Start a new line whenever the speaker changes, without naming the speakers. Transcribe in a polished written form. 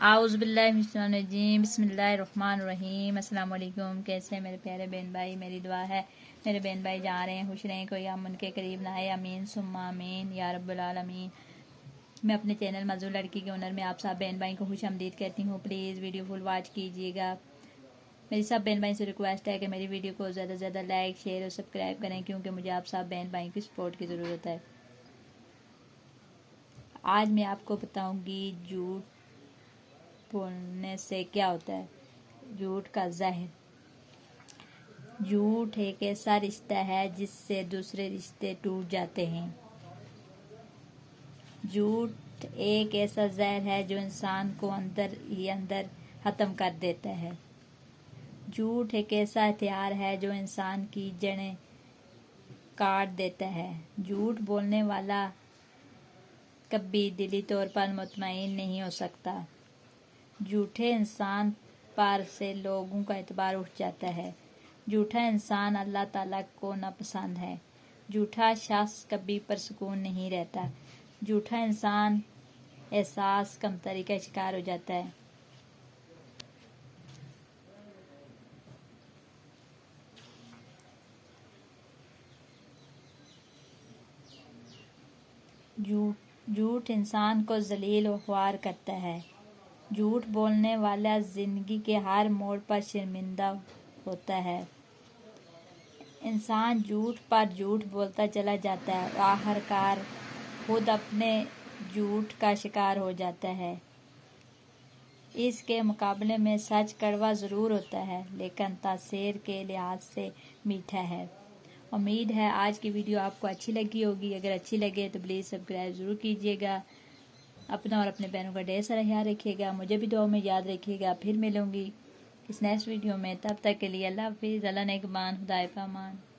اعوذ باللہ من الشیطان الرجیم، بسم اللہ الرحمن الرحیم۔ السلام علیکم، کیسے ہیں میرے پیارے بہن بھائی؟ میری دعا ہے میرے بہن بھائی جا رہے ہیں خوش رہیں، کوئی ہم ان کے قریب نہ آئے، امین ثم امین یا رب العالمین۔ میں اپنے چینل موضوع لڑکی کے ہنر میں آپ سب بہن بھائی کو خوش آمدید کہتی ہوں۔ پلیز ویڈیو فل واچ کیجیے گا۔ میری سب بہن بھائی سے ریکویسٹ ہے کہ میری ویڈیو کو زیادہ سے زیادہ لائک، شیئر اور سبسکرائب کریں، کیونکہ مجھے آپ سب بہن بھائی کی سپورٹ کی ضرورت ہے۔ آج میں آپ کو بتاؤں گی جھوٹ بولنے سے کیا ہوتا ہے۔ جھوٹ کا زہر۔ جھوٹ ایک ایسا رشتہ ہے جس سے دوسرے رشتے ٹوٹ جاتے ہیں۔ جھوٹ ایک ایسا زہر ہے جو انسان کو اندر ہی اندر ختم کر دیتا ہے۔ جھوٹ ایک ایسا ہتھیار ہے جو انسان کی جڑیں کاٹ دیتا ہے۔ جھوٹ بولنے والا کبھی دلی طور پر مطمئن نہیں ہو سکتا۔ جھوٹے انسان پر سے لوگوں کا اعتبار اٹھ جاتا ہے۔ جھوٹا انسان اللہ تعالیٰ کو ناپسند ہے۔ جھوٹا شخص کبھی پرسکون نہیں رہتا۔ جھوٹا انسان احساس کمتری کا شکار ہو جاتا ہے۔ جھوٹ انسان کو ذلیل و خوار کرتا ہے۔ جھوٹ بولنے والا زندگی کے ہر موڑ پر شرمندہ ہوتا ہے۔ انسان جھوٹ پر جھوٹ بولتا چلا جاتا ہے اور آخر کار خود اپنے جھوٹ کا شکار ہو جاتا ہے۔ اس کے مقابلے میں سچ کڑوا ضرور ہوتا ہے، لیکن تاثیر کے لحاظ سے میٹھا ہے۔ امید ہے آج کی ویڈیو آپ کو اچھی لگی ہوگی۔ اگر اچھی لگے تو پلیز سبسکرائب ضرور کیجیے گا۔ اپنا اور اپنے بہنوں کا ڈھیر سارا خیال رکھیے گا۔ مجھے بھی دعاؤں میں یاد رکھیے گا۔ پھر ملوں گی اس نیکسٹ ویڈیو میں، تب تک کے لیے اللہ حافظ۔ اللہ نگہبان، خدا پامان۔